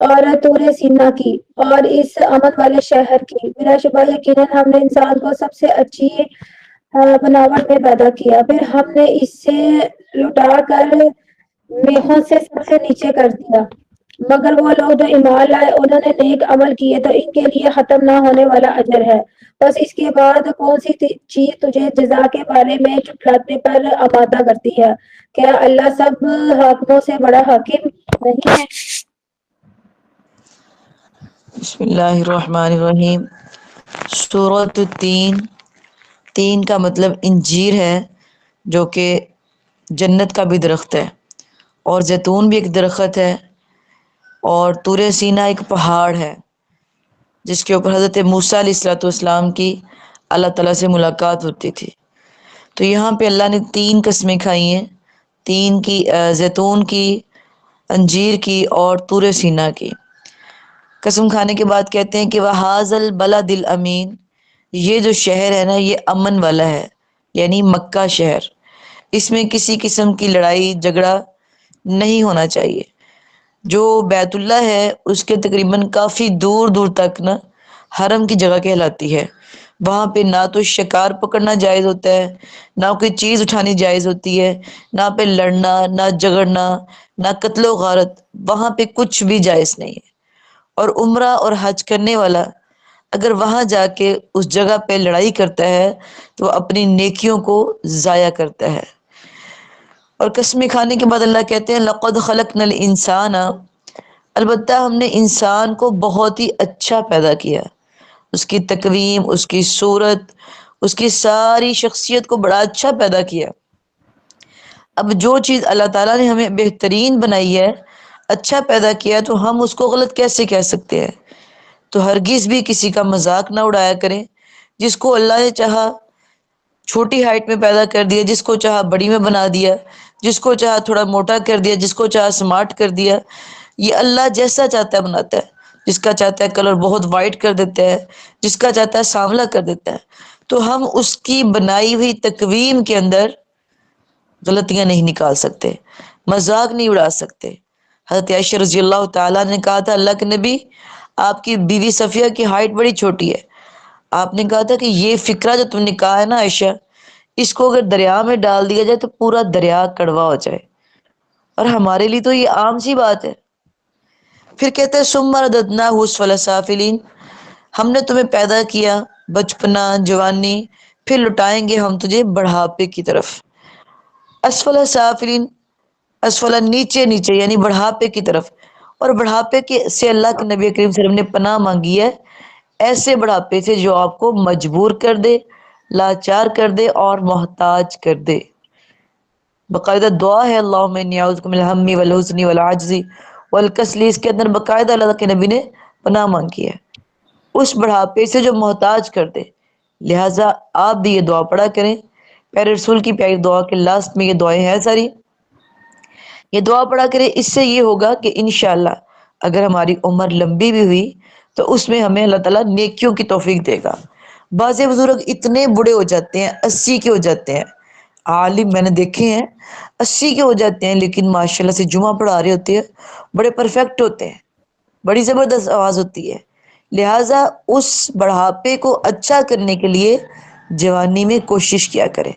اور طور سینا کی اور اس امن والے شہر کی، بلا شبہ یقیناً ہم نے انسان کو سب سے اچھی بناوٹ میں پیدا کیا، پھر ہم نے اسے لٹا کر میخوں سے سب سے نیچے کر دیا۔ مگر وہ لوگ جو ایمان لائے، انہوں نے نیک عمل کیے تو ان کے لیے ختم نہ ہونے والا اجر ہے۔ بس اس کے بعد کون سی چیز تجھے جزا کے بارے میں جھٹلانے پر آمادہ کرتی ہے؟ کیا اللہ سب حاکموں سے بڑا حاکم نہیں ہے؟ بسم اللہ الرحمن الرحیم۔ سورۃ التین، تین کا مطلب انجیر ہے جو کہ جنت کا بھی درخت ہے، اور زیتون بھی ایک درخت ہے، اور طور سینا ایک پہاڑ ہے جس کے اوپر حضرت موسیٰ علیہ الصلوۃ والسلام کی اللہ تعالیٰ سے ملاقات ہوتی تھی۔ تو یہاں پہ اللہ نے تین قسمیں کھائی ہیں، تین کی، زیتون کی، انجیر کی اور طور سینا کی۔ قسم کھانے کے بعد کہتے ہیں کہ وَهَٰذَا الْبَلَدِ الْأَمِينَ، یہ جو شہر ہے نا یہ امن والا ہے، یعنی مکہ شہر، اس میں کسی قسم کی لڑائی جھگڑا نہیں ہونا چاہیے۔ جو بیت اللہ ہے اس کے تقریباً کافی دور دور تک نا حرم کی جگہ کہلاتی ہے۔ وہاں پہ نہ تو شکار پکڑنا جائز ہوتا ہے، نہ کوئی چیز اٹھانی جائز ہوتی ہے، نہ پہ لڑنا، نہ جھگڑنا، نہ قتل و غارت، وہاں پہ کچھ بھی جائز نہیں ہے۔ اور عمرہ اور حج کرنے والا اگر وہاں جا کے اس جگہ پہ لڑائی کرتا ہے تو وہ اپنی نیکیوں کو ضائع کرتا ہے۔ اور قسمیں کھانے کے بعد اللہ کہتے ہیں لَقَدْ خَلَقْنَا الْإِنسَانَ، البتہ ہم نے انسان کو بہت ہی اچھا پیدا کیا، اس کی تقویم، اس کی صورت، اس کی ساری شخصیت کو بڑا اچھا پیدا کیا۔ اب جو چیز اللہ تعالیٰ نے ہمیں بہترین بنائی ہے، اچھا پیدا کیا، تو ہم اس کو غلط کیسے کہہ سکتے ہیں؟ تو ہرگز بھی کسی کا مذاق نہ اڑایا کریں۔ جس کو اللہ نے چاہا چھوٹی ہائٹ میں پیدا کر دیا، جس کو چاہا بڑی میں بنا دیا، جس کو چاہا تھوڑا موٹا کر دیا، جس کو چاہا سمارٹ کر دیا، یہ اللہ جیسا چاہتا ہے بناتا ہے۔ جس کا چاہتا ہے کلر بہت وائٹ کر دیتا ہے، جس کا چاہتا ہے سانولا کر دیتا ہے۔ تو ہم اس کی بنائی ہوئی تقویم کے اندر غلطیاں نہیں نکال سکتے، مذاق نہیں اڑا سکتے۔ حضرت عائشہ رضی اللہ تعالیٰ نے کہا تھا اللہ کے نبی آپ کی بیوی صفیہ کی ہائٹ بڑی چھوٹی ہے، آپ نے کہا تھا کہ یہ فکرہ جو تم نے کہا ہے نا عائشہ، اس کو اگر دریا میں ڈال دیا جائے تو پورا دریا کڑوا ہو جائے، اور ہمارے لیے تو یہ عام سی بات ہے۔ پھر کہتے ہیں ثم رددناہ اسفل سافلین، ہم نے تمہیں پیدا کیا بچپنا، جوانی، پھر لٹائیں گے ہم تجھے بڑھاپے کی طرف۔ اسفل سافلین، اسفل نیچے نیچے، یعنی بڑھاپے کی طرف۔ اور بڑھاپے کے سے اللہ کے نبی کریم صلی اللہ علیہ وسلم نے پناہ مانگی ہے، ایسے بڑھاپے سے جو آپ کو مجبور کر دے، لاچار کر دے اور محتاج کر دے۔ باقاعدہ دعا ہے اللہم انی اعوذ بک من الہم والحزن والعجز والکسل، اس کے اندر باقاعدہ اللہ کے نبی نے پناہ مانگی ہے، اس بڑھاپے سے جو محتاج کر دے۔ لہٰذا آپ بھی یہ دعا پڑھا کریں۔ پیارے رسول کی پیاری دعا کے لاسٹ میں یہ دعائیں ہیں ساری، یہ دعا پڑھا کریں۔ اس سے یہ ہوگا کہ انشاءاللہ اگر ہماری عمر لمبی بھی ہوئی تو اس میں ہمیں اللہ تعالیٰ نیکیوں کی توفیق دے گا۔ بعض بزرگ اتنے بوڑھے ہو جاتے ہیں، 80 کے ہو جاتے ہیں، عالم میں نے دیکھے ہیں 80 کے ہو جاتے ہیں، لیکن ماشاءاللہ سے جمعہ پڑھا رہے ہوتے ہیں، بڑے پرفیکٹ ہوتے ہیں، بڑی زبردست آواز ہوتی ہے۔ لہٰذا اس بڑھاپے کو اچھا کرنے کے لیے جوانی میں کوشش کیا کرے،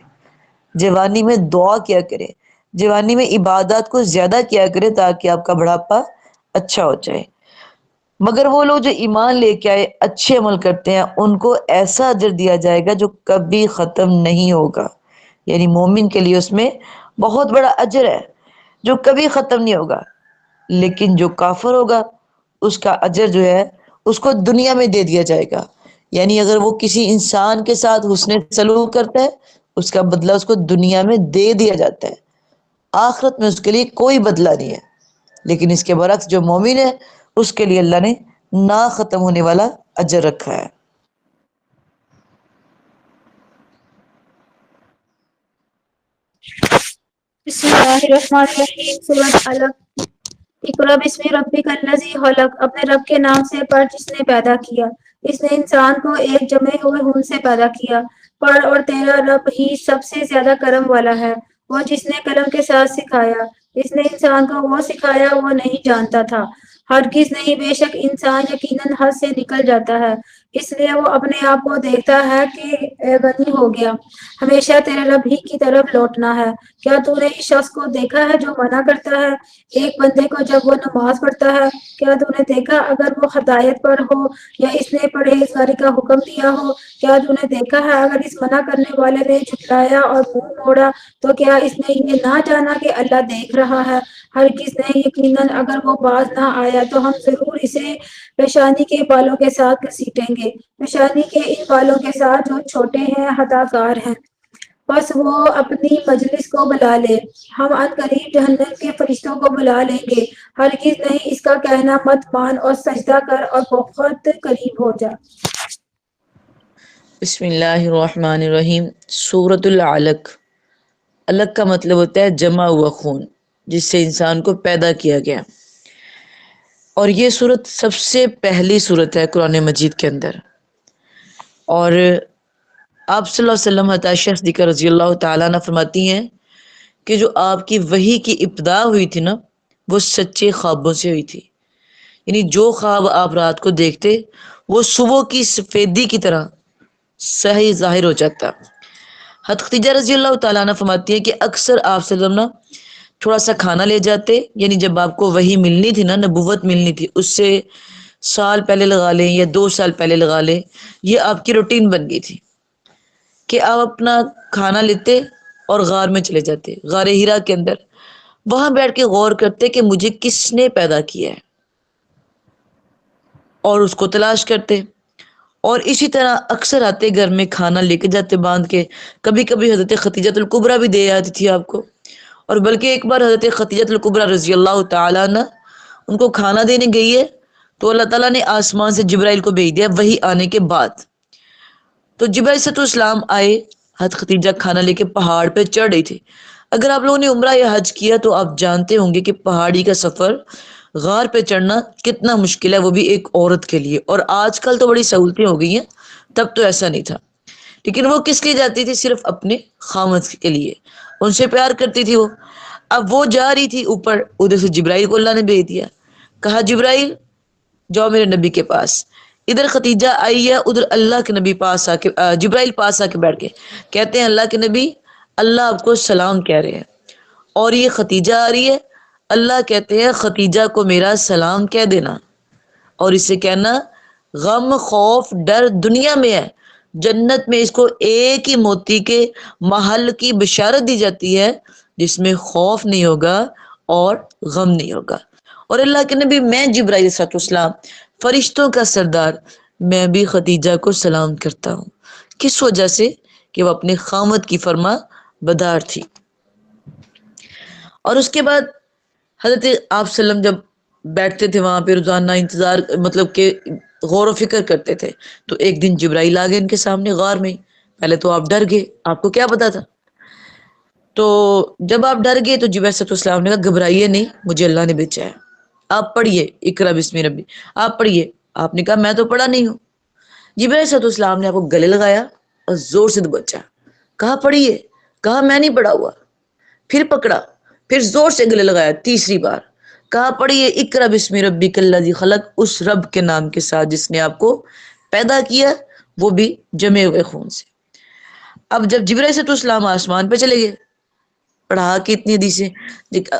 جوانی میں دعا کیا کرے، جوانی میں عبادات کو زیادہ کیا کرے، تاکہ آپ کا بڑھاپا اچھا ہو جائے۔ مگر وہ لوگ جو ایمان لے کے آئے، اچھے عمل کرتے ہیں، ان کو ایسا اجر دیا جائے گا جو کبھی ختم نہیں ہوگا۔ یعنی مومن کے لیے اس میں بہت بڑا اجر ہے جو کبھی ختم نہیں ہوگا۔ لیکن جو کافر ہوگا اس کا اجر جو ہے اس کو دنیا میں دے دیا جائے گا۔ یعنی اگر وہ کسی انسان کے ساتھ حسن سلوک کرتا ہے، اس کا بدلہ اس کو دنیا میں دے دیا جاتا ہے، آخرت میں اس کے لیے کوئی بدلہ نہیں ہے۔ لیکن اس کے برعکس جو مومن ہے اس کے لیے اللہ نے نا ختم ہونے والا اجر رکھا ہے۔ بسم اللہ الرحمن الرحیم۔ سورۃ علق۔ اقرأ بسم ربک الذی خلق، اپنے رب کے نام سے پڑھ جس نے پیدا کیا۔ اس نے انسان کو ایک جمے ہوئے خون سے پیدا کیا۔ پڑھ اور تیرا رب ہی سب سے زیادہ کرم والا ہے، وہ جس نے قلم کے ساتھ سکھایا۔ اس نے انسان کو وہ سکھایا وہ نہیں جانتا تھا۔ ہرگز نہیں، بے شک انسان یقیناً حد سے نکل جاتا ہے، اس لیے وہ اپنے آپ کو دیکھتا ہے کہ غنی ہو گیا۔ ہمیشہ تیرے رب ہی کی طرف لوٹنا ہے۔ کیا تو نے اس شخص کو دیکھا ہے جو منع کرتا ہے ایک بندے کو جب وہ نماز پڑھتا ہے؟ کیا تو نے دیکھا اگر وہ ہدایت پر ہو یا اس نے پرہیزگاری کا حکم دیا ہو؟ کیا تو نے دیکھا ہے اگر اس منع کرنے والے نے جھٹلایا اور منہ موڑا تو کیا اس نے یہ نہ جانا کہ اللہ دیکھ رہا ہے؟ ہرگز نہیں، یقیناً اگر وہ باز نہ آیا تو ہم ضرور اسے پیشانی کے بالوں کے ساتھ گھسیٹیں گے، پیشانی کے ان بالوں کے ساتھ جو چھوٹے ہیں، ہداکار ہیں۔ بس وہ اپنی مجلس کو بلا لے، ہم ان قریب جہنم کے فرشتوں کو بلا لیں گے۔ ہرگز نہیں، اس کا کہنا مت مان اور سجدہ کر اور بہت قریب ہو جا۔ بسم اللہ الرحمن الرحیم۔ سورۃ العلق۔ علق کا مطلب ہوتا ہے جمع ہوا خون، جس سے انسان کو پیدا کیا گیا، اور یہ سورت سب سے پہلی سورت ہے قرآن مجید کے اندر۔ اور آپ صلی اللہ علیہ وسلم حضرت عائشہ صدیقہ رضی اللہ تعالیٰ عنہ فرماتی ہیں کہ جو آپ کی وحی کی ابتدا ہوئی تھی نا، وہ سچے خوابوں سے ہوئی تھی، یعنی جو خواب آپ رات کو دیکھتے وہ صبح کی سفیدی کی طرح صحیح ظاہر ہو جاتا۔ حضرت خدیجہ رضی اللہ تعالیٰ عنہ فرماتی ہے کہ اکثر آپ صلی اللہ علیہ وسلم تھوڑا سا کھانا لے جاتے، یعنی جب آپ کو وحی ملنی تھی نا، نبوت ملنی تھی، اس سے سال پہلے لگا لیں یا 2 سال پہلے لگا لیں، یہ آپ کی روٹین بن گئی تھی کہ آپ اپنا کھانا لیتے اور غار میں چلے جاتے، غار ہیرا کے اندر، وہاں بیٹھ کے غور کرتے کہ مجھے کس نے پیدا کیا ہے، اور اس کو تلاش کرتے۔ اور اسی طرح اکثر آتے گھر میں کھانا لے کے جاتے باندھ کے، کبھی کبھی حضرت ختیجہ الکبریٰ بھی دے آتی تھی آپ کو، اور بلکہ ایک بار حضرت ختیجہ الکبریٰ رضی اللہ تعالیٰ عنہ ان کو کھانا دینے گئی ہے تو اللہ تعالیٰ نے آسمان سے جبرائیل کو بھیج دیا وہی آنے کے بعد۔ تو جبرائیل علیہ السلام آئے، حضرت ختیجہ کھانا لے کے پہاڑ پہ چڑھ رہی تھی۔ اگر آپ لوگوں نے عمرہ یا حج کیا تو آپ جانتے ہوں گے کہ پہاڑی کا سفر، غار پہ چڑھنا کتنا مشکل ہے، وہ بھی ایک عورت کے لیے۔ اور آج کل تو بڑی سہولتیں ہو گئی ہیں، تب تو ایسا نہیں تھا۔ لیکن وہ کس لیے جاتی تھی؟ صرف اپنے خامد کے لیے، ان سے پیار کرتی تھی وہ۔ اب وہ جا رہی تھی اوپر، ادھر سے جبرائیل کو اللہ نے بھیج دیا، کہا جبرائیل جاؤ میرے نبی کے پاس۔ ادھر ختیجہ آئی ہے، ادھر اللہ کے نبی پاس آ کے جبرائیل پاس آ کے بیٹھ کے کہتے ہیں اللہ کے نبی، اللہ آپ کو سلام کہہ رہے ہیں۔ اور یہ ختیجہ آ رہی ہے، اللہ کہتے ہیں ختیجہ کو میرا سلام کہہ دینا، اور اسے کہنا غم خوف ڈر دنیا میں ہے، جنت میں اس کو ایک ہی موتی کے محل کی بشارت دی جاتی ہے جس میں خوف نہیں ہوگا اور غم نہیں ہوگا۔ اور اللہ کے نبی میں جبرائیل علیہ السلام، فرشتوں کا سردار، میں بھی ختیجہ کو سلام کرتا ہوں۔ کس وجہ سے؟ کہ وہ اپنے خامد کی فرما بدار تھی۔ اور اس کے بعد حضرت آپ صلی اللہ علیہ وسلم جب بیٹھتے تھے وہاں پہ روزانہ انتظار، مطلب کہ غور و فکر کرتے تھے، تو ایک دن جبرائیل آ گئے ان کے سامنے غار میں۔ پہلے تو آپ ڈر گئے، آپ کو کیا پتا تھا؟ تو جب آپ ڈر گئے تو جبرائیل صلی اللہ علیہ وسلم نے کہا گھبرائیے نہیں، مجھے اللہ نے بھیجا ہے، آپ پڑھیے اقرا بسم ربی، آپ پڑھیے۔ آپ نے کہا میں تو پڑھا نہیں ہوں۔ جبرائیل صلی اللہ علیہ وسلم نے آپ کو گلے لگایا اور زور سے دبوچا، کہا پڑھیے، کہا میں نہیں پڑھا ہوا، پھر پکڑا، پھر زور سے گلے لگایا تیسری بار، کہا پڑھیے اقرا بسم ربک الذی خلق، اس رب کے نام کے ساتھ جس نے آپ کو پیدا کیا، وہ بھی جمے ہوئے خون سے۔ اب جب جبرائیل صلی اللہ علیہ وسلم آسمان پہ چلے گئے، پڑھا کے اتنی حدیثیں،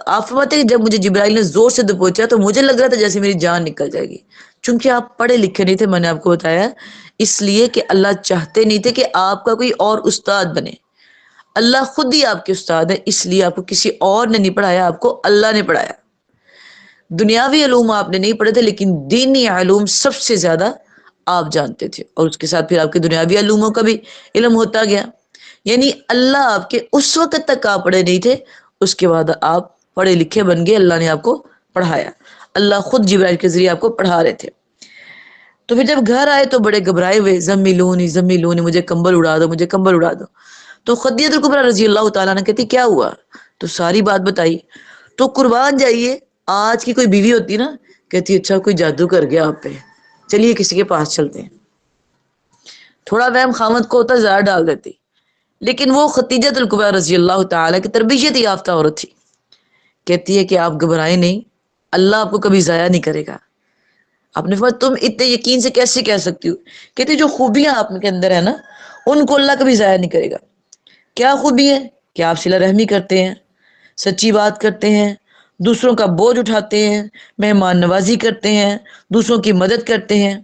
آپ فرماتے ہیں کہ جب مجھے جبرائیل نے زور سے دبوچا تو مجھے لگ رہا تھا جیسے میری جان نکل جائے گی، چونکہ آپ پڑھے لکھے نہیں تھے، میں نے آپ کو بتایا، اس لیے کہ اللہ چاہتے نہیں تھے کہ آپ کا کوئی اور استاد بنے، اللہ خود ہی آپ کے استاد ہے، اس لیے آپ کو کسی اور نے نہیں پڑھایا، آپ کو اللہ نے پڑھایا۔ دنیاوی علوم آپ نے نہیں پڑھے تھے، لیکن دینی علوم سب سے زیادہ آپ جانتے تھے، اور اس کے ساتھ پھر آپ کے دنیاوی علوموں کا بھی علم ہوتا گیا۔ یعنی اللہ آپ کے اس وقت تک آپ پڑھے نہیں تھے، اس کے بعد آپ پڑھے لکھے بن گئے، اللہ نے آپ کو پڑھایا، اللہ خود جبرائیل کے ذریعے آپ کو پڑھا رہے تھے۔ تو پھر جب گھر آئے تو بڑے گھبرائے ہوئے، زمیلونی زمیلونی، مجھے کمبل اڑا دو، مجھے کمبل اڑا دو۔ تو خدیجہ الکبریٰ رضی اللہ تعالیٰ نے کہتی کیا ہوا؟ تو ساری بات بتائی۔ تو قربان جائیے، آج کی کوئی بیوی ہوتی نا، کہتی اچھا کوئی جادو کر گیا آپ پہ، چلیے کسی کے پاس چلتے ہیں، تھوڑا وہم خامد کو ہوتا زیادہ ڈال دیتی۔ لیکن وہ خدیجہ الکبریٰ رضی اللہ تعالیٰ کی تربیت یافتہ عورت تھی، کہتی ہے کہ آپ گھبرائیں نہیں، اللہ آپ کو کبھی ضائع نہیں کرے گا، آپ نے فرمایا تم اتنے یقین سے کیسے کہہ سکتی ہو؟ کہتے جو خوبیاں آپ کے اندر ہے نا ان کو اللہ کبھی ضائع نہیں کرے گا۔ کیا خوبی ہے؟ کہ آپ صلہ رحمی کرتے ہیں، سچی بات کرتے ہیں، دوسروں کا بوجھ اٹھاتے ہیں، مہمان نوازی کرتے ہیں، دوسروں کی مدد کرتے ہیں۔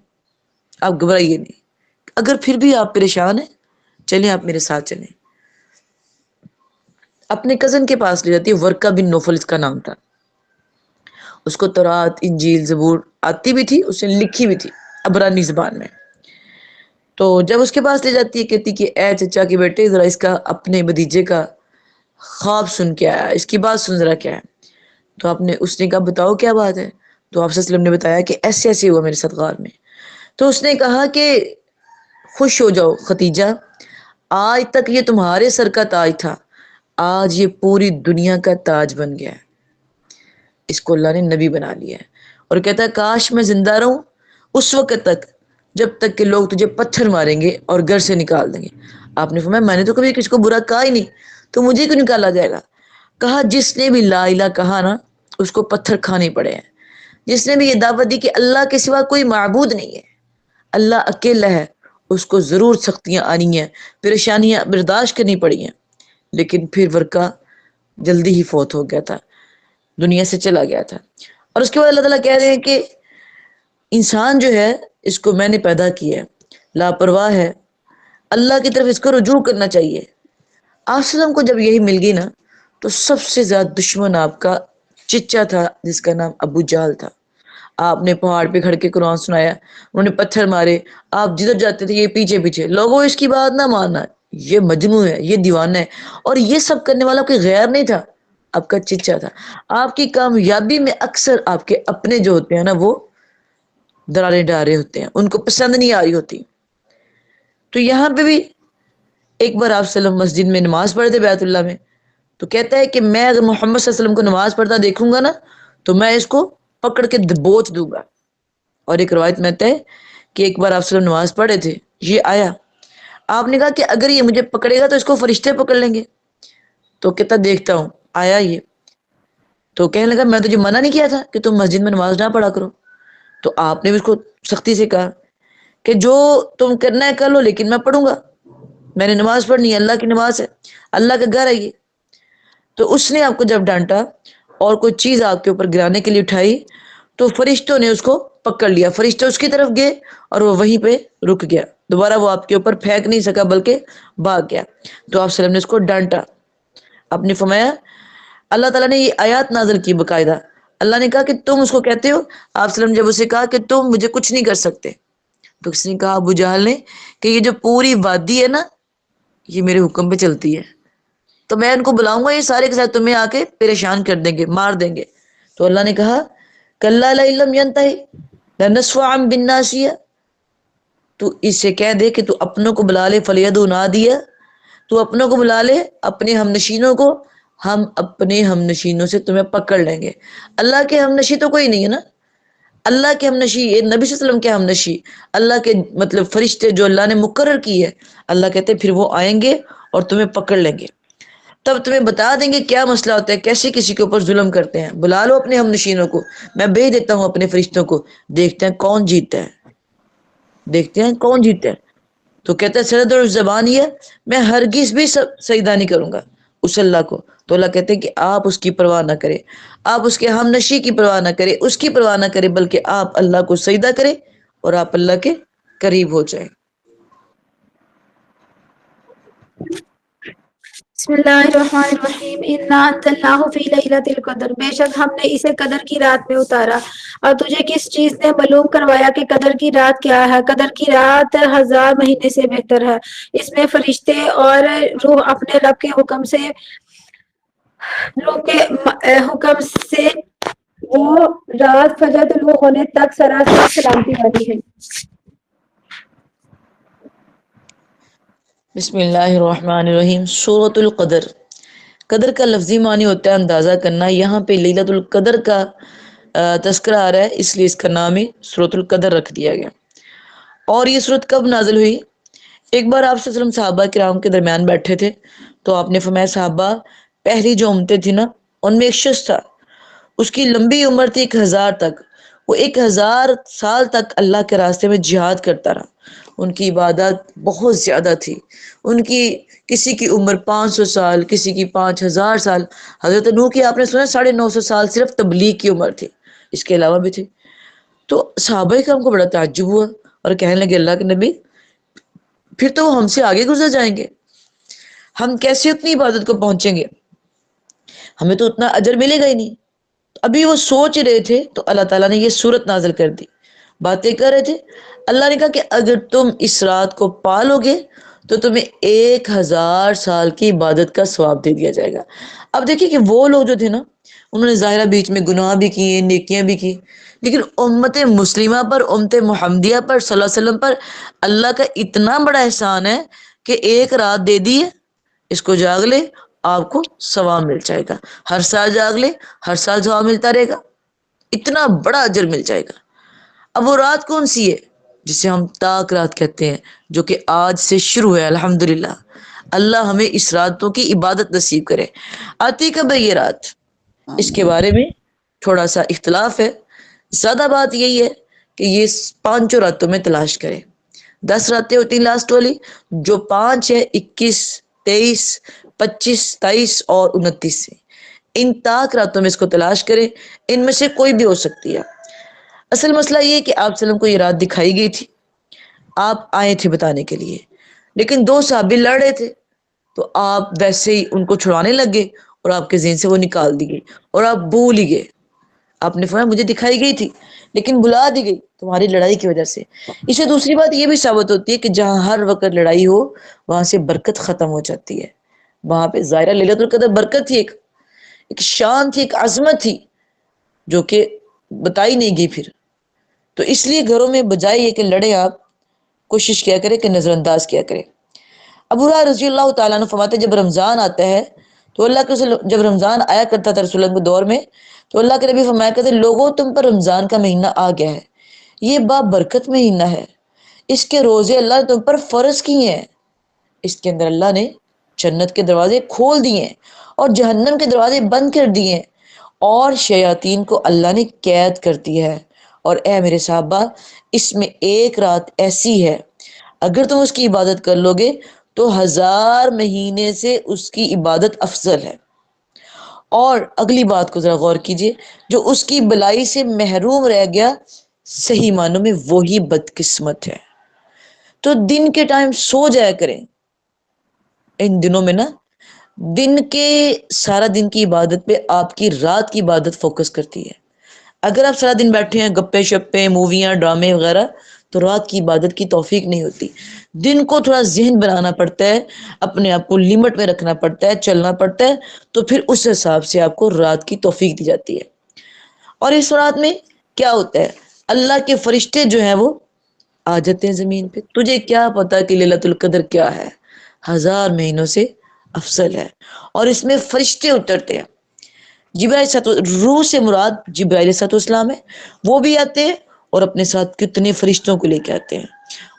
آپ گھبرائیے نہیں، اگر پھر بھی آپ پریشان ہیں چلیں آپ میرے ساتھ چلیں۔ اپنے کزن کے پاس لے جاتی ہے، ورقہ بن نوفل اس کا نام تھا، اس کو تورات انجیل زبور آتی بھی تھی، اس نے لکھی بھی تھی عبرانی زبان میں۔ تو جب اس کے پاس لے جاتی ہے کہتی کہ اے چچا کے بیٹے ذرا اس کا اپنے بھتیجے کا خواب سن کے آیا، اس کی بات سن ذرا کیا ہے۔ تو اس نے کہا بتاؤ کیا بات ہے؟ تو آپ صلی اللہ علیہ وسلم نے بتایا کہ ایسے ایسے ہوا میرے ساتھ غار میں۔ تو اس نے کہا کہ خوش ہو جاؤ ختیجہ، آج تک یہ تمہارے سر کا تاج تھا، آج یہ پوری دنیا کا تاج بن گیا ہے، اس کو اللہ نے نبی بنا لیا ہے۔ اور کہتا ہے کاش میں زندہ رہوں اس وقت تک جب تک کہ لوگ تجھے پتھر ماریں گے اور گھر سے نکال دیں گے۔ آپ نے فرمایا میں نے تو کبھی کسی کو برا کہا ہی نہیں، تو مجھے کیوں نکالا جائے گا؟ کہا جس نے بھی لا الہ کہا نا اس کو پتھر کھانے پڑے ہیں، جس نے بھی یہ دعوت دی کہ اللہ کے سوا کوئی معبود نہیں ہے، اللہ اکیلا ہے، اس کو ضرور سختیاں آنی ہیں، پریشانیاں برداشت کرنی پڑی ہیں۔ لیکن پھر ورقہ جلدی ہی فوت ہو گیا تھا، دنیا سے چلا گیا تھا۔ اور اس کے بعد اللہ تعالیٰ کہہ رہے ہیں کہ انسان جو ہے اس کو میں نے پیدا کیا ہے، لاپرواہ ہے، اللہ کی طرف اس کو رجوع کرنا چاہیے۔ آپ صلی اللہ علیہ وسلم کو جب یہی مل گئی نا تو سب سے زیادہ دشمن آپ کا چچا تھا جس کا نام ابو جہل تھا۔ آپ نے پہاڑ پہ کھڑ کے قرآن سنایا، انہوں نے پتھر مارے، آپ جدھر جاتے تھے یہ پیچھے پیچھے، لوگوں اس کی بات نہ ماننا، یہ مجنون ہے، یہ دیوانہ ہے۔ اور یہ سب کرنے والا کوئی غیر نہیں تھا، آپ کا چچا تھا۔ آپ کی کامیابی میں اکثر آپ کے اپنے جو ہوتے ہیں نا وہ درارے ڈالے ہوتے ہیں، ان کو پسند نہیں آ رہی ہوتی۔ تو یہاں پہ بھی ایک بار آپ صلی اللہ علیہ وسلم مسجد میں نماز پڑھے تھے بیت اللہ میں، تو کہتا ہے کہ میں اگر محمد صلی اللہ علیہ وسلم کو نماز پڑھتا دیکھوں گا نا تو میں اس کو پکڑ کے دبوچ دوں گا۔ اور ایک روایت میں آتا ہے کہ ایک بار آپ صلی اللہ علیہ وسلم نماز پڑھے تھے، یہ آیا، آپ نے کہا کہ اگر یہ مجھے پکڑے گا تو اس کو فرشتے پکڑ لیں گے۔ تو کہتا دیکھتا ہوں، آیا یہ، تو کہنے لگا میں تجھے منع نہیں کیا تھا کہ تم مسجد میں نماز نہ پڑھا کرو؟ تو آپ نے بھی اس کو سختی سے کہا کہ جو تم کرنا ہے کر لو، لیکن میں پڑھوں گا، میں نے نماز پڑھنی ہے، اللہ کی نماز ہے، اللہ کا گھر ہے یہ۔ تو اس نے آپ کو جب ڈانٹا اور کوئی چیز آپ کے اوپر گرانے کے لیے اٹھائی تو فرشتوں نے اس کو پکڑ لیا، فرشتے اس کی طرف گئے اور وہ وہیں پہ رک گیا، دوبارہ وہ آپ کے اوپر پھینک نہیں سکا بلکہ بھاگ گیا۔ تو آپ صلی اللہ علیہ وسلم نے اس کو ڈانٹا، آپ نے فرمایا اللہ تعالیٰ نے یہ آیات نازل کی باقاعدہ، اللہ نے کہا کہ تم اس کو کہتے ہو، آپ صلی اللہ علیہ وسلم جب اسے کہا کہ تم مجھے کچھ نہیں کر سکتے، تو کس نے کہا ابو جہل نے کہ یہ جو پوری وادی ہے نا یہ میرے حکم پہ چلتی ہے، تو میں ان کو بلاؤں گا، یہ سارے کے ساتھ تمہیں آ کے پریشان کر دیں گے، مار دیں گے۔ تو اللہ نے کہا کلا لئن لم ینتہی لنسفعا بالناصیہ، تو اس سے کہہ دے کہ تو اپنوں کو بلا لے، فلیدعو نادیہ، تو اپنوں کو بلا لے، اپنے ہم نشینوں کو، ہم اپنے ہم نشینوں سے تمہیں پکڑ لیں گے۔ اللہ کے ہم نشین تو کوئی نہیں ہے نا، اللہ کے ہم نشی، نبی صلی اللہ علیہ وسلم کے ہم نشی، اللہ کے مطلب فرشتے جو اللہ نے مقرر کی ہے، اللہ کہتے ہیں پھر وہ آئیں گے اور تمہیں پکڑ لیں گے، تب تمہیں بتا دیں گے کیا مسئلہ ہوتا ہے، کیسے کسی کے اوپر ظلم کرتے ہیں، بلا لو اپنے ہم نشینوں کو، میں بھیج دیتا ہوں اپنے فرشتوں کو، دیکھتے ہیں کون جیتتا ہے، دیکھتے ہیں کون جیتتا ہے۔ تو کہتا ہے سرد اور زبانی ہے، میں ہرگز بھی سجدہ نہیں کروں گا اس اللہ کو۔ تو اللہ کہتے ہیں کہ آپ اس کی پرواہ نہ کریں، آپ اس کے ہم نشی کی پرواہ نہ کریں، اس کی پرواہ نہ کریں، بلکہ آپ اللہ کو سجدہ کریں اور آپ اللہ کے قریب ہو جائیں۔ بسم اللہ الرحمن الرحیم انا انزلناہ فی لیلۃ القدر، بے شک ہم نے اسے قدر کی رات میں اتارا۔ اور تجھے کس چیز نے معلوم کروایا کہ قدر کی رات کیا ہے؟ قدر کی رات 1000 مہینے سے بہتر ہے، اس میں فرشتے اور روح اپنے رب کے حکم سے، روح کے حکم سے وہ رات فجر طلوع ہونے تک سراسر سلامتی والی ہے۔ بسم اللہ الرحمن الرحیم۔ سورۃ القدر، قدر کا لفظی معنی ہوتا ہے اندازہ کرنا، یہاں پہ لیلۃ القدر کا تذکرہ آ رہا ہے، اس لیے اس کا نام ہی سورۃ القدر رکھ دیا گیا۔ اور یہ سورت کب نازل ہوئی؟ ایک بار آپ صلی اللہ علیہ وسلم صحابہ کرام کے درمیان بیٹھے تھے تو آپ نے فرمایا صحابہ، پہلی جو امتیں تھی نا ان میں ایک شخص تھا، اس کی لمبی عمر تھی 1000 تک، وہ 1000 سال تک اللہ کے راستے میں جہاد کرتا رہا. ان کی عبادت بہت زیادہ تھی. ان کی کسی کی عمر 500 سال، کسی کی 5000 سال. حضرت نوح کی آپ نے سنا 950 سال صرف تبلیغ کی عمر تھی، اس کے علاوہ بھی تھی. تو صحابہ کرام کو بڑا تعجب ہوا اور کہنے لگے اللہ کے نبی پھر تو وہ ہم سے آگے گزر جائیں گے، ہم کیسے اتنی عبادت کو پہنچیں گے، ہمیں تو اتنا اجر ملے گا ہی نہیں. ابھی وہ سوچ رہے تھے تو اللہ تعالیٰ نے یہ صورت نازل کر دی. باتیں کر رہے تھے، اللہ نے کہا کہ اگر تم اس رات کو پالو گے تو تمہیں 1000 سال کی عبادت کا ثواب دے دیا جائے گا. اب دیکھیں کہ وہ لوگ جو تھے نا، انہوں نے ظاہرہ بیچ میں گناہ بھی کیے، نیکیاں بھی کی، لیکن امت مسلمہ پر، امت محمدیہ پر، صلی اللہ علیہ وسلم پر اللہ کا اتنا بڑا احسان ہے کہ ایک رات دے دی ہے، اس کو جاگ لے آپ کو ثواب مل جائے گا. ہر سال جاگ لے، ہر سال ثواب ملتا رہے گا، اتنا بڑا اجر مل جائے گا. اب وہ رات کون سی ہے جسے ہم طاق رات کہتے ہیں، جو کہ آج سے شروع ہے الحمدللہ. اللہ ہمیں اس راتوں کی عبادت نصیب کرے. آتی کب ہے یہ رات، اس کے بارے میں تھوڑا سا اختلاف ہے. زیادہ بات یہی ہے کہ یہ 5 راتوں میں تلاش کرے. 10 راتیں ہوتی ہیں لاسٹ والی، جو 5 ہے 21، 23، 25، 27 اور 29 سے، ان طاق راتوں میں اس کو تلاش کرے. ان میں سے کوئی بھی ہو سکتی ہے. اصل مسئلہ یہ ہے کہ آپ وسلم کو یہ رات دکھائی گئی تھی، آپ آئے تھے بتانے کے لیے، لیکن 2 صحابی لڑ رہے تھے تو آپ ویسے ہی ان کو چھڑانے لگ گئے اور آپ کے ذہن سے وہ نکال دی گئی اور آپ بھول ہی گئے. آپ نے فرمایا مجھے دکھائی گئی تھی لیکن بلا دی گئی تمہاری لڑائی کی وجہ سے. اس سے دوسری بات یہ بھی ثابت ہوتی ہے کہ جہاں ہر وقت لڑائی ہو وہاں سے برکت ختم ہو جاتی ہے. وہاں پہ ظاہرہ لیلۃ القدر برکت تھی، ایک شان تھی، ایک عظمت تھی جو کہ بتائی نہیں گئی پھر. تو اس لیے گھروں میں بجائے یہ کہ لڑے آپ کوشش کیا کرے کہ نظر انداز کیا کرے. ابو ہریرہ رضی اللہ تعالیٰ عنہ فرماتے ہیں جب رمضان آتا ہے تو اللہ کے جب رمضان آیا کرتا تھا رسول اللہ کے دور میں تو اللہ کے نبی فرمایا کرتے لوگوں تم پر رمضان کا مہینہ آ گیا ہے، یہ بابرکت مہینہ ہے، اس کے روزے اللہ نے تم پر فرض کیے ہیں، اس کے اندر اللہ نے جنت کے دروازے کھول دیے ہیں اور جہنم کے دروازے بند کر دیے ہیں اور شیاطین کو اللہ نے قید کر دیا ہے. اور اے میرے صحابہ اس میں ایک رات ایسی ہے اگر تم اس کی عبادت کر لو گے تو 1000 مہینے سے اس کی عبادت افضل ہے. اور اگلی بات کو ذرا غور کیجئے، جو اس کی بلائی سے محروم رہ گیا صحیح معنوں میں وہی بدقسمت ہے. تو دن کے ٹائم سو جایا کریں. ان دنوں میں نا دن کے سارا دن کی عبادت پہ آپ کی رات کی عبادت فوکس کرتی ہے. اگر آپ سارا دن بیٹھے ہیں گپے شپے، موویاں، ڈرامے وغیرہ، تو رات کی عبادت کی توفیق نہیں ہوتی. دن کو تھوڑا ذہن بنانا پڑتا ہے، اپنے آپ کو لمٹ میں رکھنا پڑتا ہے، چلنا پڑتا ہے، تو پھر اس حساب سے آپ کو رات کی توفیق دی جاتی ہے. اور اس رات میں کیا ہوتا ہے، اللہ کے فرشتے جو ہیں وہ آ جاتے ہیں زمین پہ. تجھے کیا پتا کہ لیلۃ القدر کیا ہے، 1000 مہینوں سے افضل ہے. اور اس میں فرشتے اترتے ہیں. جبرائیل روح سے مراد جبرائیل علیہ السلام ہے، وہ بھی آتے ہیں اور اپنے ساتھ کتنے فرشتوں کو لے کے آتے ہیں.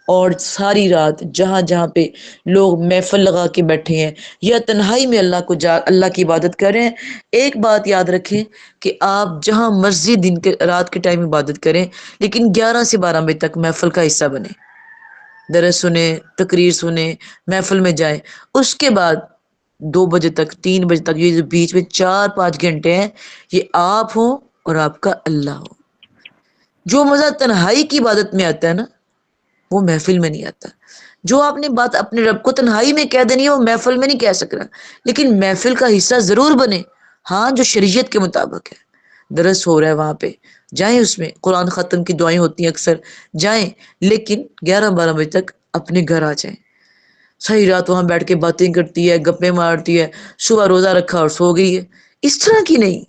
اور ساری رات جہاں جہاں پہ لوگ محفل لگا کے بیٹھے ہیں یا تنہائی میں اللہ کی عبادت کر رہے ہیں، ایک بات یاد رکھیں کہ آپ جہاں مرضی رات کے ٹائم عبادت کریں لیکن 11 سے 12 بجے تک محفل کا حصہ بنیں، درس سنیں، تقریر سنیں، محفل میں جائیں. اس کے بعد 2 بجے تک، 3 بجے تک، یہ جو بیچ میں 4-5 گھنٹے ہیں یہ آپ ہوں اور آپ کا اللہ ہو. جو مزہ تنہائی کی عبادت میں آتا ہے نا وہ محفل میں نہیں آتا. جو آپ نے بات اپنے رب کو تنہائی میں کہہ دینی ہے وہ محفل میں نہیں کہہ سکنا، لیکن محفل کا حصہ ضرور بنے. ہاں جو شریعت کے مطابق ہے، درس ہو رہا ہے وہاں پہ جائیں، اس میں قرآن ختم کی دعائیں ہوتی ہیں اکثر، جائیں، لیکن 11-12 بجے تک اپنے گھر آ جائیں. ساری رات وہاں بیٹھ کے باتیں کرتی ہے، گپیں مارتی ہے، صبح روزہ رکھا اور سو گئی ہے، اس طرح کی نہیں.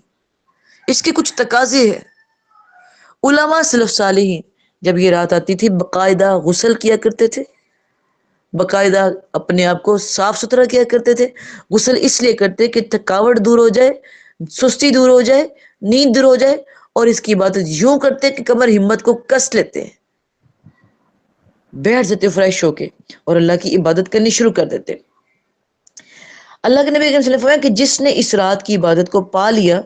اس کے کچھ تقاضے ہیں. علماء سلف صالحین جب یہ رات آتی تھی باقاعدہ غسل کیا کرتے تھے، باقاعدہ اپنے آپ کو صاف ستھرا کیا کرتے تھے. غسل اس لیے کرتے کہ تھکاوٹ دور ہو جائے، سستی دور ہو جائے، نیند دور ہو جائے، اور اس کی عبادت یوں کرتے کہ کمر ہمت کو کس لیتے ہیں، بیٹھ جاتے فریش ہو کے اور اللہ کی عبادت کرنی شروع کر دیتے. اللہ کے نبی صلی اللہ علیہ وسلم نے فرمایا کہ جس نے اس رات کی عبادت کو پا لیا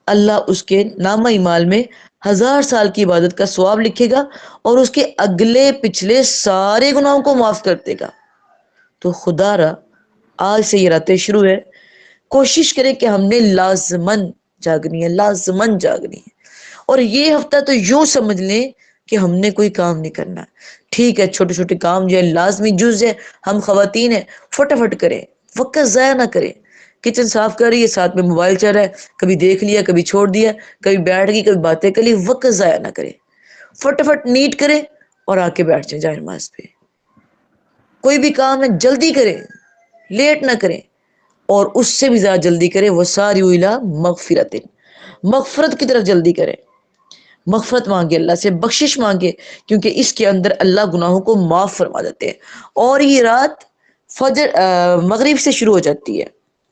اللہ اس کے نامہ اعمال میں 1000 سال کی عبادت کا ثواب لکھے گا اور اس کے اگلے پچھلے سارے گناہوں کو معاف کر دے گا۔ تو خدا را آج سے یہ راتیں شروع ہے، کوشش کرے کہ ہم نے لازمن جاگنی ہے، لازمن جاگنی ہے۔ اور یہ ہفتہ تو یوں سمجھ لیں کہ ہم نے کوئی کام نہیں کرنا۔ ٹھیک ہے، چھوٹے چھوٹے کام جو ہے لازمی جز ہے، ہم خواتین ہیں فٹافٹ کریں، وقت ضائع نہ کریں۔ کچن صاف کر رہی ہے، ساتھ میں موبائل چل رہا ہے، کبھی دیکھ لیا، کبھی چھوڑ دیا، کبھی بیٹھ گئی، کبھی باتیں کر لی، وقت ضائع نہ کریں، فٹافٹ نیٹ کریں اور آ کے بیٹھ جائیں جائے نماز پہ۔ کوئی بھی کام ہے جلدی کریں، لیٹ نہ کریں، اور اس سے بھی زیادہ جلدی کریں وسارعوا الی مغفرۃ، مغفرت کی طرف جلدی کریں۔ مغفرت مانگے، اللہ سے بخشش مانگے، کیونکہ اس کے اندر اللہ گناہوں کو معاف فرما دیتے ہیں۔ اور یہ رات مغرب سے شروع ہو جاتی ہے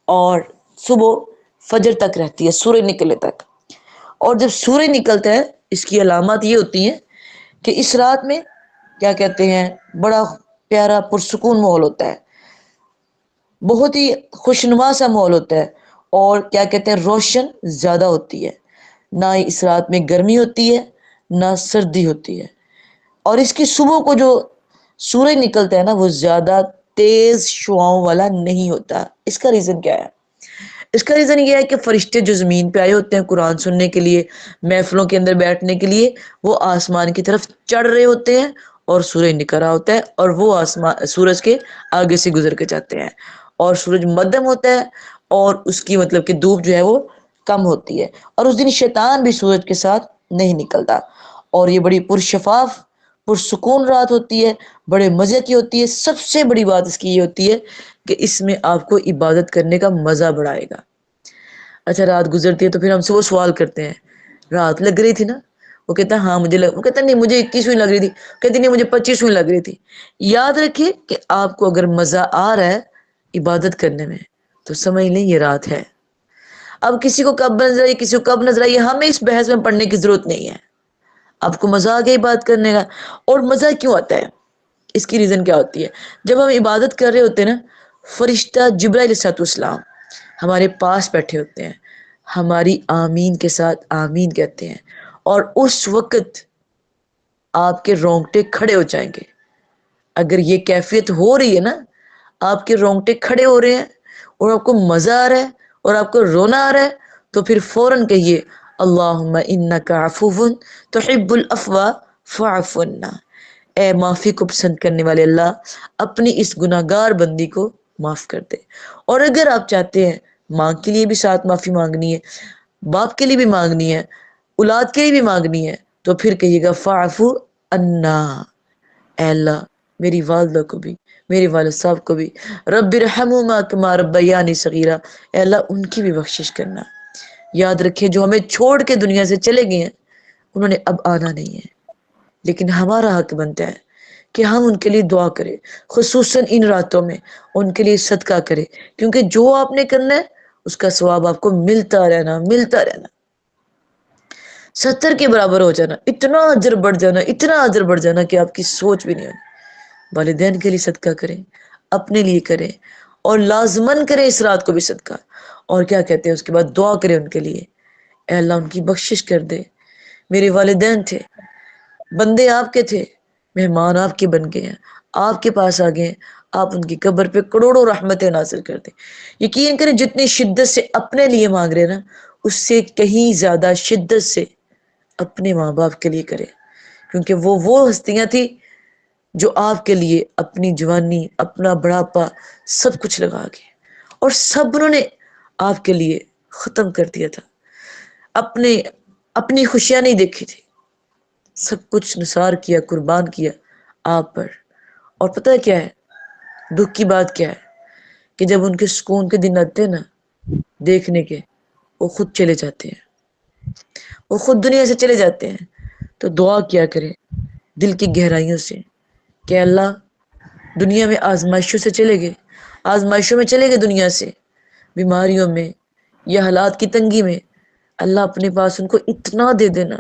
اور صبح فجر تک رہتی ہے، سورج نکلنے تک۔ اور جب سورج نکلتا ہے، اس کی علامات یہ ہوتی ہیں کہ اس رات میں کیا کہتے ہیں، بڑا پیارا پرسکون ماحول ہوتا ہے، بہت ہی خوشنما سا ماحول ہوتا ہے، اور کیا کہتے ہیں، روشن زیادہ ہوتی ہے، نہ اس رات میں گرمی ہوتی ہے نہ سردی ہوتی ہے۔ اور اس کی صبح کو جو سورج نکلتا ہے نا، وہ زیادہ تیز شعاؤں والا نہیں ہوتا۔ اس کا ریزن کیا ہے؟ اس کا ریزن یہ ہے کہ فرشتے جو زمین پہ آئے ہوتے ہیں قرآن سننے کے لیے، محفلوں کے اندر بیٹھنے کے لیے، وہ آسمان کی طرف چڑھ رہے ہوتے ہیں اور سورج نکل رہا ہوتا ہے، اور وہ آسمان سورج کے آگے سے گزر کے جاتے ہیں، اور سورج مدھم ہوتا ہے، اور اس کی مطلب کہ دھوپ جو ہے وہ کم ہوتی ہے۔ اور اس دن شیطان بھی سورج کے ساتھ نہیں نکلتا، اور یہ بڑی پرشفاف پرسکون رات ہوتی ہے، بڑے مزے کی ہوتی ہے۔ سب سے بڑی بات اس کی یہ ہوتی ہے کہ اس میں آپ کو عبادت کرنے کا مزہ بڑھائے گا۔ اچھا، رات گزرتی ہے تو پھر ہم سے وہ سوال کرتے ہیں، رات لگ رہی تھی نا؟ وہ کہتا ہے ہاں مجھے وہ کہتا ہے نہیں مجھے 21ویں لگ رہی تھی، کہتی نہیں مجھے 25ویں لگ رہی تھی۔ یاد رکھیے کہ آپ کو اگر مزہ آ رہا ہے عبادت کرنے میں تو سمجھ لیں یہ رات ہے۔ اب کسی کو کب نظر آئی، کسی کو کب نظر آئی، ہمیں اس بحث میں پڑھنے کی ضرورت نہیں ہے۔ آپ کو مزہ آ گیا بات کرنے کا۔ اور مزہ کیوں آتا ہے؟ اس کی ریزن کیا ہوتی ہے؟ جب ہم عبادت کر رہے ہوتے ہیں نا، فرشتہ جبرائیل علیہ السلام ہمارے پاس بیٹھے ہوتے ہیں، ہماری آمین کے ساتھ آمین کہتے ہیں، اور اس وقت آپ کے رونگٹے کھڑے ہو جائیں گے۔ اگر یہ کیفیت ہو رہی ہے نا، آپ کے رونگٹے کھڑے ہو رہے ہیں اور آپ کو مزہ آ رہا ہے اور آپ کو رونا آ رہا ہے، تو پھر فوراً کہیے اللہم انک عفو تحب العفو فاعف عنا۔ اے معافی کو پسند کرنے والے اللہ، اپنی اس گناہگار بندی کو معاف کر دے۔ اور اگر آپ چاہتے ہیں ماں کے لیے بھی ساتھ معافی مانگنی ہے، باپ کے لیے بھی مانگنی ہے، اولاد کے لیے بھی مانگنی ہے، تو پھر کہیے گا فاعف عنا، اے اللہ میری والدہ کو بھی، میرے والد صاحب کو بھی، رب ارحمہما کما ربیانی صغیرہ، اے اللہ ان کی بھی بخشش کرنا۔ یاد رکھیں جو ہمیں چھوڑ کے دنیا سے چلے گئے ہیں انہوں نے اب آنا نہیں ہے، لیکن ہمارا حق بنتا ہے کہ ہم ان کے لیے دعا کریں، خصوصاً ان راتوں میں ان کے لیے صدقہ کریں، کیونکہ جو آپ نے کرنا ہے اس کا ثواب آپ کو ملتا رہنا، ملتا رہنا، 70 کے برابر ہو جانا، اتنا اجر بڑھ جانا، اتنا اجر بڑھ جانا کہ آپ کی سوچ بھی نہیں ہونی۔ والدین کے لیے صدقہ کریں، اپنے لیے کریں، اور لازمن کریں اس رات کو بھی صدقہ۔ اور کیا کہتے ہیں اس کے بعد دعا کریں ان کے لیے، اے اللہ ان کی بخشش کر دے، میرے والدین تھے، بندے آپ کے تھے، مہمان آپ کے بن گئے ہیں، آپ کے پاس آ گئے ہیں، آپ ان کی قبر پہ کروڑوں رحمتیں نازل کر دیں۔ یقین کریں جتنی شدت سے اپنے لیے مانگ رہے ہیں نا، اس سے کہیں زیادہ شدت سے اپنے ماں باپ کے لیے کریں، کیونکہ وہ ہستیاں تھیں جو آپ کے لیے اپنی جوانی، اپنا بڑھاپا سب کچھ لگا کے، اور سب انہوں نے آپ کے لیے ختم کر دیا تھا، اپنی خوشیاں نہیں دیکھی تھی، سب کچھ نثار کیا، قربان کیا آپ پر۔ اور پتہ ہے کیا ہے دکھ کی بات کیا ہے؟ کہ جب ان کے سکون کے دن آتے ہیں نا دیکھنے کے، وہ خود چلے جاتے ہیں، وہ خود دنیا سے چلے جاتے ہیں۔ تو دعا کیا کریں دل کی گہرائیوں سے کہ اللہ دنیا میں آزمائشوں سے چلے گئے، آزمائشوں میں چلے گئے دنیا سے، بیماریوں میں یا حالات کی تنگی میں، اللہ اپنے پاس ان کو اتنا دے دینا،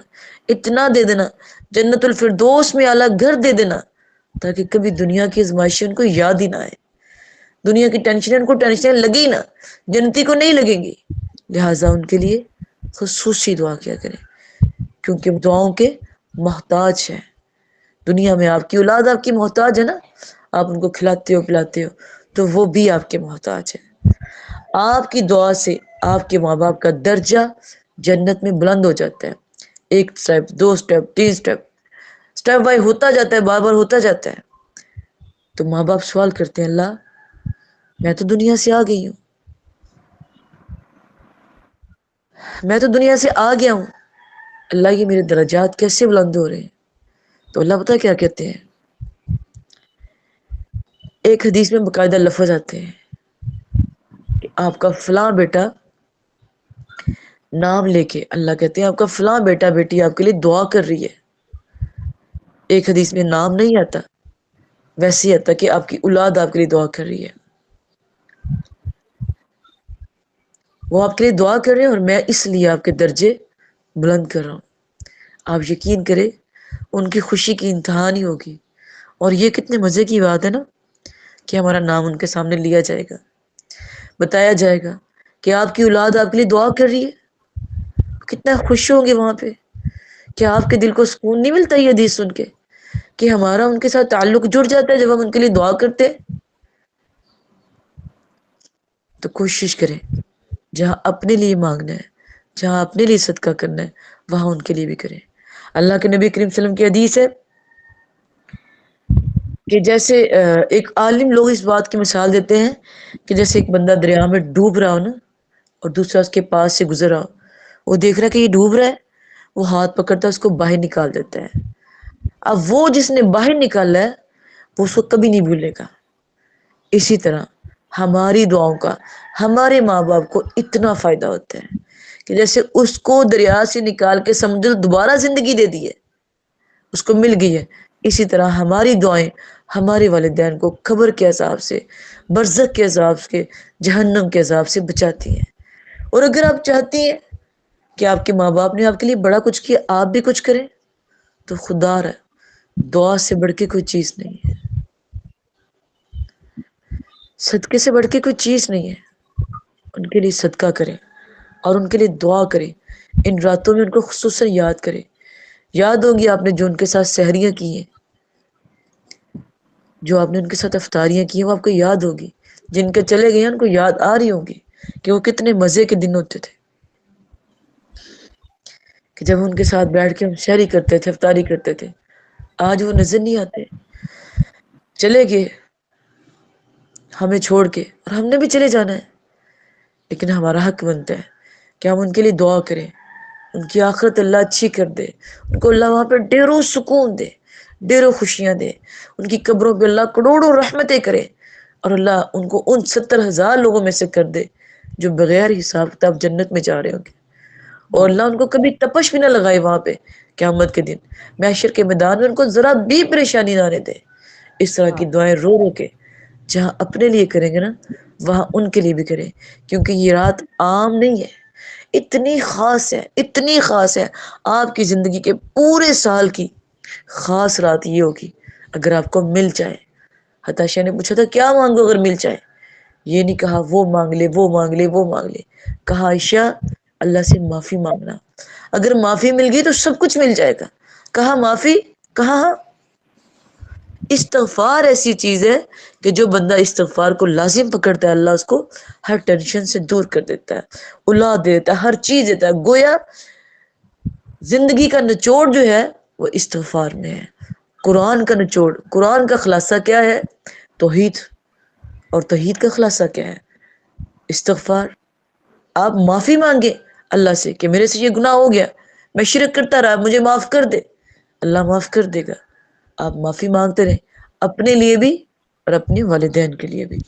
اتنا دے دینا، جنت الفردوس میں اعلیٰ گھر دے دینا، تاکہ کبھی دنیا کی آزمائشیں ان کو یاد ہی نہ آئے، دنیا کی ٹینشنیں ان کو ٹینشنیں لگے ہی نہ، جنتی کو نہیں لگیں گی۔ لہٰذا ان کے لیے خصوصی دعا کیا کریں کیونکہ وہ دعاؤں کے محتاج ہیں. دنیا میں آپ کی اولاد آپ کی محتاج ہے نا، آپ ان کو کھلاتے ہو پلاتے ہو تو وہ بھی آپ کے محتاج ہے. آپ کی دعا سے آپ کے ماں باپ کا درجہ جنت میں بلند ہو جاتا ہے. ایک سٹیپ، دو سٹیپ، تین سٹیپ، سٹیپ بائی ہوتا جاتا ہے، بار بار ہوتا جاتا ہے. تو ماں باپ سوال کرتے ہیں، اللہ میں تو دنیا سے آ گئی ہوں، میں تو دنیا سے آ گیا ہوں، اللہ یہ میرے درجات کیسے بلند ہو رہے ہیں؟ تو اللہ پتہ کیا کہتے ہیں؟ ایک حدیث میں باقاعدہ لفظ آتے ہیں کہ آپ کا فلاں بیٹا نام لے کے، اللہ کہتے ہیں آپ کا فلاں بیٹا بیٹی آپ کے لیے دعا کر رہی ہے. ایک حدیث میں نام نہیں آتا، ویسے ہی آتا کہ آپ کی اولاد آپ کے لیے دعا کر رہی ہے. وہ آپ کے لیے دعا کر رہے ہیں اور میں اس لیے آپ کے درجے بلند کر رہا ہوں. آپ یقین کریں ان کی خوشی کی انتہا نہیں ہوگی. اور یہ کتنے مزے کی بات ہے نا کہ ہمارا نام ان کے سامنے لیا جائے گا، بتایا جائے گا کہ آپ کی اولاد آپ کے لیے دعا کر رہی ہے. کتنا خوش ہوں گے وہاں پہ. کیا آپ کے دل کو سکون نہیں ملتا یہ حدیث سن کے کہ ہمارا ان کے ساتھ تعلق جڑ جاتا ہے جب ہم ان کے لیے دعا کرتے ہیں؟ تو کوشش کریں جہاں اپنے لیے مانگنا ہے، جہاں اپنے لیے صدقہ کرنا ہے، وہاں ان کے لیے بھی کریں. اللہ کے نبی کریم صلی اللہ علیہ وسلم کی حدیث ہے کہ جیسے ایک عالم لوگ اس بات کی مثال دیتے ہیں کہ جیسے ایک بندہ دریا میں ڈوب رہا ہو نا، اور دوسرا اس کے پاس سے گزر رہا ہو، وہ دیکھ رہا ہے کہ یہ ڈوب رہا ہے، وہ ہاتھ پکڑتا ہے اس کو باہر نکال دیتا ہے. اب وہ جس نے باہر نکالا ہے وہ اس کو کبھی نہیں بھولے گا. اسی طرح ہماری دعاؤں کا ہمارے ماں باپ کو اتنا فائدہ ہوتا ہے کہ جیسے اس کو دریا سے نکال کے سمجھو دوبارہ زندگی دے دی ہے، اس کو مل گئی ہے، اسی طرح ہماری دعائیں ہمارے والدین کو قبر کے عذاب سے، برزخ کے عذاب سے، جہنم کے عذاب سے بچاتی ہیں. اور اگر آپ چاہتی ہیں کہ آپ کے ماں باپ نے آپ کے لیے بڑا کچھ کیا، آپ بھی کچھ کریں، تو خدا ہے دعا سے بڑھ کے کوئی چیز نہیں ہے، صدقے سے بڑھ کے کوئی چیز نہیں ہے. ان کے لیے صدقہ کریں اور ان کے لیے دعا کریں. ان راتوں میں ان کو خصوصاً یاد کریں. یاد ہوگی آپ نے جو ان کے ساتھ سحریاں کی ہیں، جو آپ نے ان کے ساتھ افطاریاں کی ہیں، وہ آپ کو یاد ہوگی. جن کے چلے گئے ہیں ان کو یاد آ رہی ہوگی کہ وہ کتنے مزے کے دن ہوتے تھے کہ جب ان کے ساتھ بیٹھ کے ہم سحری کرتے تھے، افطاری کرتے تھے. آج وہ نظر نہیں آتے، چلے گئے ہمیں چھوڑ کے، اور ہم نے بھی چلے جانا ہے. لیکن ہمارا حق بنتا ہے کہ ہم ان کے لیے دعا کریں، ان کی آخرت اللہ اچھی کر دے، ان کو اللہ وہاں پہ ڈھیروں سکون دے، ڈھیروں خوشیاں دے، ان کی قبروں پہ اللہ کروڑوں رحمتیں کرے، اور اللہ ان کو ان 70,000 لوگوں میں سے کر دے جو بغیر حساب کتاب جنت میں جا رہے ہوں گے. اور اللہ ان کو کبھی تپش بھی نہ لگائے وہاں پہ قیامت کے دن، محشر کے میدان میں ان کو ذرا بھی پریشانی نہ آنے دے. اس طرح کی دعائیں رو رو کے جہاں اپنے لیے کریں گے نا، وہاں ان کے لیے بھی کریں. کیونکہ یہ رات عام نہیں ہے، اتنی خاص ہے، اتنی خاص ہے. آپ کی زندگی کے پورے سال کی خاص رات یہ ہوگی اگر آپ کو مل جائے. ہتاشا نے پوچھا تھا کیا مانگو اگر مل جائے؟ یہ نہیں کہا وہ مانگ لے، وہ مانگ لے، وہ مانگ لے. کہا عائشہ اللہ سے معافی مانگنا، اگر معافی مل گئی تو سب کچھ مل جائے گا. کہا معافی؟ کہا ہاں. استغفار ایسی چیز ہے کہ جو بندہ استغفار کو لازم پکڑتا ہے، اللہ اس کو ہر ٹینشن سے دور کر دیتا ہے، الا دیتا ہے، ہر چیز دیتا ہے. گویا زندگی کا نچوڑ جو ہے وہ استغفار میں ہے. قرآن کا نچوڑ، قرآن کا خلاصہ کیا ہے؟ توحید. اور توحید کا خلاصہ کیا ہے؟ استغفار. آپ معافی مانگے اللہ سے کہ میرے سے یہ گناہ ہو گیا، میں شرک کرتا رہا، مجھے معاف کر دے، اللہ معاف کر دے گا. آپ معافی مانگتے رہیں، اپنے لیے بھی اور اپنے والدین کے لیے بھی.